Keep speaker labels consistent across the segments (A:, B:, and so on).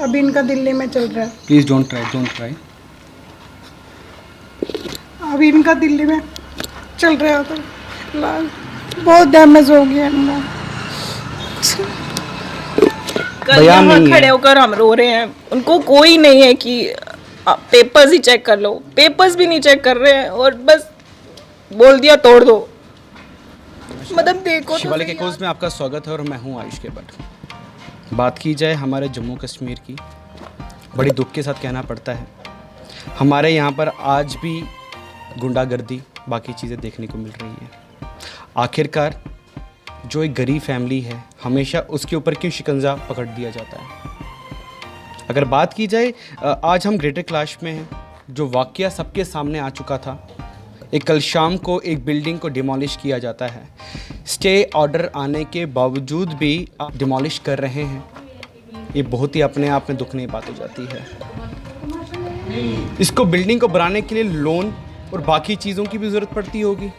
A: अभी इनका दिल्ली में चल रहा है।
B: Please don't try.
A: अभी इनका दिल्ली में चल रहा है तो बहुत डैमेज हो गया इनका।
C: कल यहाँ खड़े होकर हम रो रहे हैं, उनको कोई नहीं है कि पेपर्स ही चेक कर लो, पेपर्स भी नहीं चेक कर रहे हैं और बस बोल दिया तोड़ दो। मतलब देखो
B: शिवालिक एकोज़ में आपका स्वागत है और मैं हूँ आयुष के भट्ट। बात की जाए हमारे जम्मू कश्मीर की, बड़ी दुख के साथ कहना पड़ता है हमारे यहाँ पर आज भी गुंडागर्दी बाकी चीज़ें देखने को मिल रही है। आखिरकार जो एक गरीब फैमिली है हमेशा उसके ऊपर क्यों शिकंजा पकड़ दिया जाता है। अगर बात की जाए आज हम ग्रेटर कैलाश में हैं, जो वाक़या सबके सामने आ चुका था। एक कल शाम को एक बिल्डिंग को डिमोलिश किया जाता है, स्टे ऑर्डर आने के बावजूद भी आप डिमोलिश कर रहे हैं। ये बहुत ही अपने आप में दुखनीय बात हो जाती है। इसको बिल्डिंग को बनाने के लिए लोन और बाकी चीज़ों की भी ज़रूरत पड़ती होगी।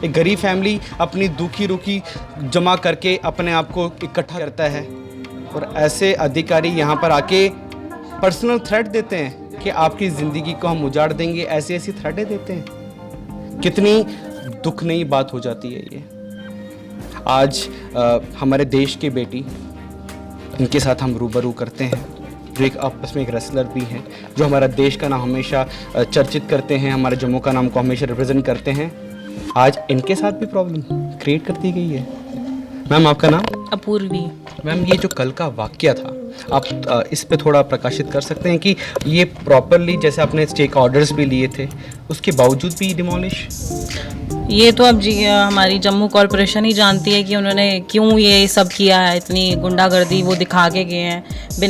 B: एक गरीब फैमिली अपनी दुखी रुखी जमा करके अपने आप को इकट्ठा करता है और ऐसे अधिकारी यहाँ पर आके पर्सनल थ्रेट देते हैं कि आपकी ज़िंदगी को हम उजाड़ देंगे, ऐसी थ्रेटें देते हैं। कितनी दुखनीय बात हो जाती है ये। आज हमारे देश की बेटी, इनके साथ हम रूबरू करते हैं, जो एक आपस में एक रेसलर भी हैं, जो हमारा देश का नाम हमेशा चर्चित करते हैं, हमारे जम्मू का नाम को हमेशा रिप्रेजेंट करते हैं। आज इनके साथ भी प्रॉब्लम क्रिएट कर दी गई है। मैम आपका नाम?
C: अपूर्वी।
B: मैम ये जो कल का वाकया था, आप इस पे थोड़ा प्रकाशित कर सकते हैं कि ये प्रॉपरली, जैसे आपने स्टेक ऑर्डर्स भी लिए थे, उसके बावजूद भी डिमोलिश?
C: ये तो अब हमारी जम्मू कॉरपोरेशन ही जानती है कि उन्होंने क्यों ये सब किया है। इतनी गुंडागर्दी वो दिखा के गए हैं,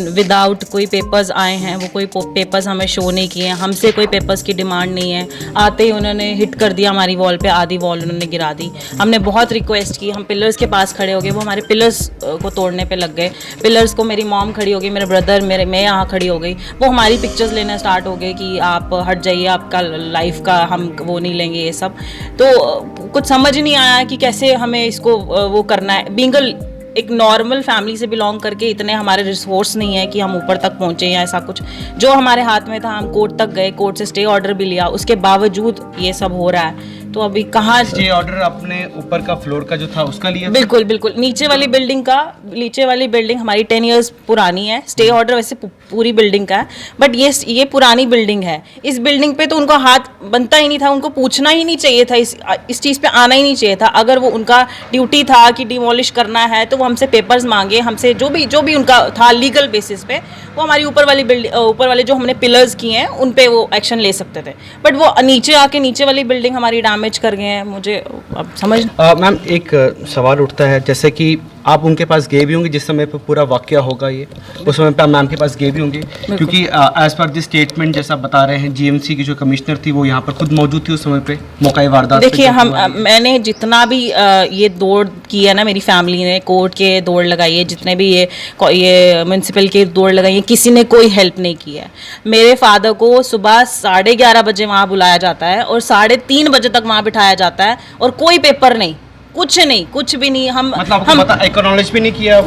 C: विदाउट कोई पेपर्स आए हैं, वो कोई पेपर्स हमें शो नहीं किए हैं, हमसे कोई पेपर्स की डिमांड नहीं है। आते ही उन्होंने हिट कर दिया हमारी वॉल पे, आधी वॉल उन्होंने गिरा दी। हमने बहुत रिक्वेस्ट की, हम पिलर्स के पास खड़े हो गए, वो हमारे पिलर्स को तोड़ने पे लग गए। पिलर्स को मेरी मॉम खड़ी हो गई, मेरे ब्रदर, मैं यहाँ खड़ी हो गई। वो हमारी पिक्चर्स लेना स्टार्ट हो गए कि आप हट जाइए, आपका लाइफ का हम वो नहीं लेंगे, ये सब। तो कुछ समझ नहीं आया कि कैसे हमें इसको वो करना है। बिंगल एक नॉर्मल फैमिली से बिलोंग करके इतने हमारे रिसोर्स नहीं है कि हम ऊपर तक पहुंचे या ऐसा कुछ। जो हमारे हाथ में था, हम कोर्ट तक गए, कोर्ट से स्टे ऑर्डर भी लिया, उसके बावजूद ये सब हो रहा है। तो अभी कहाँ
B: स्टे ऑर्डर अपने ऊपर का फ्लोर का जो था उसका लिया?
C: बिल्कुल बिल्कुल, नीचे वाली बिल्डिंग हमारी 10 इयर्स पुरानी है। स्टे ऑर्डर वैसे पूरी बिल्डिंग का है, बट ये पुरानी बिल्डिंग है। इस बिल्डिंग पे तो उनको हाथ बनता ही नहीं था, उनको पूछना ही नहीं चाहिए था, इस चीज़ पे आना ही नहीं चाहिए था। अगर वो उनका ड्यूटी था कि डिमोलिश करना है तो वो हमसे पेपर्स मांगे, हमसे जो भी उनका था लीगल बेसिस पे, वो हमारी ऊपर वाले जो हमने पिलर्स किए हैं उन पे वो एक्शन ले सकते थे। बट वो नीचे आके नीचे वाली बिल्डिंग हमारी डैमेज कर गए हैं। मुझे अब समझ
B: मैम एक सवाल उठता है, जैसे कि आप उनके पास गए भी होंगे जिस समय पर पूरा वाकया होगा ये, उस समय पर आप मैम के पास गए भी होंगे, क्योंकि एज पर दिस स्टेटमेंट जैसा बता रहे हैं, जीएमसी की जो कमिश्नर थी वो यहाँ पर खुद मौजूद थी उस समय पे मौका वारदात।
C: देखिए मैंने जितना भी ये दौड़ की है ना, मेरी फैमिली ने कोर्ट के दौड़ लगाई है, जितने भी ये म्यूनसिपल के दौड़ लगाई है, किसी ने कोई हेल्प नहीं की है। मेरे फादर को सुबह 11:30 बजे वहाँ बुलाया जाता है और 3:30 बजे तक वहाँ बिठाया जाता है और कोई पेपर नहीं, कुछ भी नहीं। हम
B: एक्नॉलेज भी नहीं किया,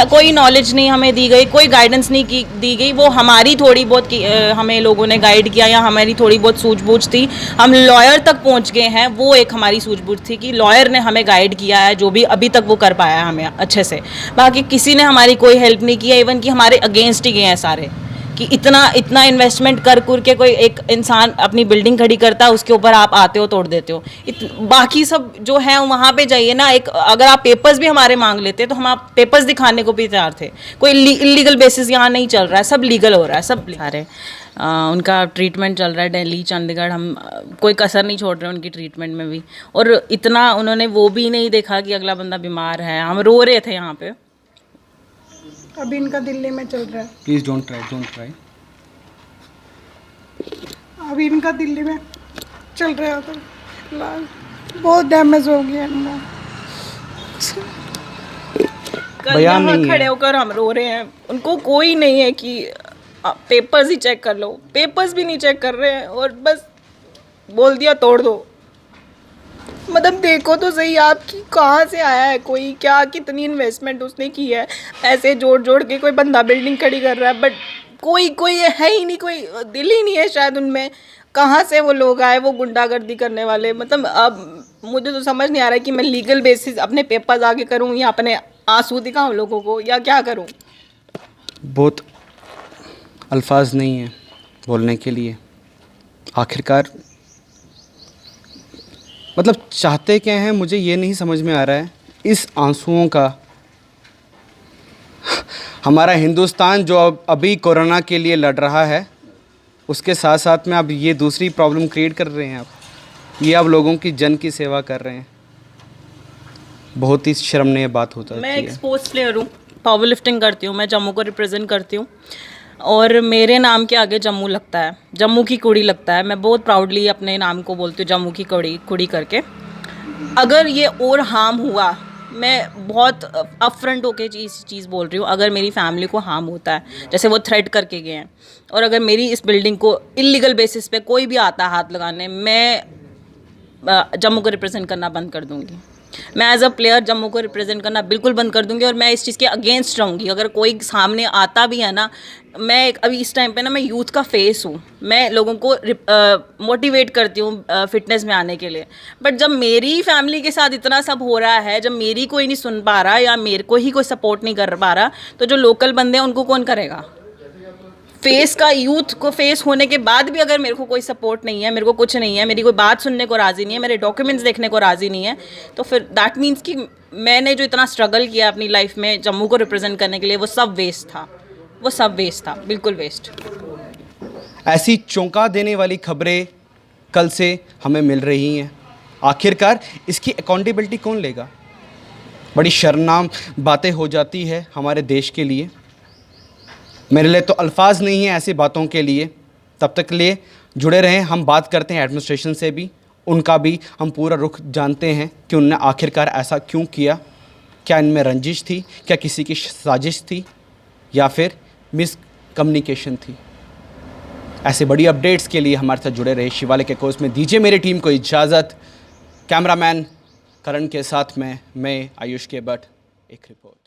C: कोई नॉलेज नहीं हमें दी गई, कोई गाइडेंस नहीं दी गई। वो हमारी थोड़ी बहुत हमें लोगों ने गाइड किया या हमारी थोड़ी बहुत सूझबूझ थी। हम लॉयर तक पहुंच गए हैं, वो एक हमारी सूझबूझ थी कि लॉयर ने हमें गाइड किया है, जो भी अभी तक वो कर पाया है हमें अच्छे से। बाकी किसी ने हमारी कोई हेल्प नहीं किया, इवन कि हमारे अगेंस्ट ही गए हैं सारे, कि इतना इन्वेस्टमेंट कर के कोई एक इंसान अपनी बिल्डिंग खड़ी करता है, उसके ऊपर आप आते हो तोड़ देते हो। बाकी सब जो है वहाँ पे जाइए ना, एक अगर आप पेपर्स भी हमारे मांग लेते तो हम आप पेपर्स दिखाने को भी तैयार थे। कोई इलीगल बेसिस यहाँ नहीं चल रहा है, सब लीगल हो रहा है, सब सारे उनका ट्रीटमेंट चल रहा है दिल्ली चंडीगढ़। हम कोई कसर नहीं छोड़ रहे उनकी ट्रीटमेंट में भी, और इतना उन्होंने वो भी नहीं देखा कि अगला बंदा बीमार है। हम रो रहे थे यहाँ पे।
A: अभी इनका दिल्ली में चल रहा है।
B: Please don't try.
A: अभी इनका दिल्ली में चल रहा है तो बहुत डैमेज हो गया इनका।
C: कल यहाँ खड़े होकर हम रो रहे हैं, उनको कोई नहीं है कि पेपर्स ही चेक कर लो, पेपर्स भी नहीं चेक कर रहे हैं और बस बोल दिया तोड़ दो।
A: मतलब देखो तो सही आपकी कहाँ से आया है, कोई क्या कितनी इन्वेस्टमेंट उसने की है, पैसे जोड़ जोड़ के कोई बंदा बिल्डिंग खड़ी कर रहा है, बट कोई है ही नहीं, कोई दिल ही नहीं है शायद उनमें। कहाँ से वो लोग आए वो गुंडागर्दी करने वाले। मतलब अब मुझे तो समझ नहीं आ रहा है कि मैं लीगल बेसिस अपने पेपर्स आगे करूँ या अपने आंसू दिखाऊँ लोगों को, या क्या करूँ।
B: बहुत अल्फाज नहीं है बोलने के लिए। आखिरकार मतलब चाहते क्या हैं, मुझे ये नहीं समझ में आ रहा है। इस आंसुओं का हमारा हिंदुस्तान जो अभी कोरोना के लिए लड़ रहा है, उसके साथ साथ में अब ये दूसरी प्रॉब्लम क्रिएट कर रहे हैं। आप ये अब लोगों की जन की सेवा कर रहे हैं। बहुत ही शर्मनीय बात होता है।
C: मैं एक स्पोर्ट्स प्लेयर हूँ, पावर लिफ्टिंग करती हूँ, मैं जम्मू को रिप्रेजेंट करती हूँ और मेरे नाम के आगे जम्मू लगता है, जम्मू की कुड़ी लगता है। मैं बहुत प्राउडली अपने नाम को बोलती हूँ जम्मू की कुड़ी करके। अगर ये और हार्म हुआ, मैं बहुत अपफ्रंट होके चीज़ बोल रही हूँ, अगर मेरी फैमिली को हार्म होता है जैसे वो थ्रेट करके गए हैं, और अगर मेरी इस बिल्डिंग को इलीगल बेसिस पे कोई भी आता है हाथ लगाने, मैं जम्मू को रिप्रेजेंट करना बंद कर दूँगी। मैं एज अ प्लेयर जम्मू को रिप्रेजेंट करना बिल्कुल बंद कर दूंगी और मैं इस चीज़ के अगेंस्ट रहूँगी। अगर कोई सामने आता भी है ना, मैं अभी इस टाइम पे ना मैं यूथ का फेस हूँ, मैं लोगों को मोटिवेट करती हूँ फिटनेस में आने के लिए। बट जब मेरी फैमिली के साथ इतना सब हो रहा है, जब मेरी कोई नहीं सुन पा रहा या मेरे को ही कोई सपोर्ट नहीं कर पा रहा, तो जो लोकल बंदे हैं उनको कौन करेगा। फेस का यूथ को फेस होने के बाद भी अगर मेरे को कोई सपोर्ट नहीं है, मेरे को कुछ नहीं है, मेरी कोई बात सुनने को राज़ी नहीं है, मेरे डॉक्यूमेंट्स देखने को राज़ी नहीं है, तो फिर दैट मीन्स कि मैंने जो इतना स्ट्रगल किया अपनी लाइफ में जम्मू को रिप्रेजेंट करने के लिए, वो सब वेस्ट था, वो सब वेस्ट था, बिल्कुल वेस्ट।
B: ऐसी चौंका देने वाली खबरें कल से हमें मिल रही हैं। आखिरकार इसकी अकाउंटेबिलिटी कौन लेगा। बड़ी शर्मनाक बातें हो जाती है हमारे देश के लिए। मेरे लिए तो अल्फाज नहीं है ऐसी बातों के लिए। तब तक के लिए जुड़े रहें। हम बात करते हैं एडमिनिस्ट्रेशन से भी, उनका भी हम पूरा रुख जानते हैं कि उनने आखिरकार ऐसा क्यों किया। क्या इनमें रंजिश थी, क्या किसी की साजिश थी, या फिर मिस कम्युनिकेशन थी। ऐसे बड़ी अपडेट्स के लिए हमारे साथ जुड़े रहे। शिवालय के कोर्स में दीजिए मेरी टीम को इजाज़त। कैमरामैन करण के साथ मैं आयुष के भट्ट, एक रिपोर्ट।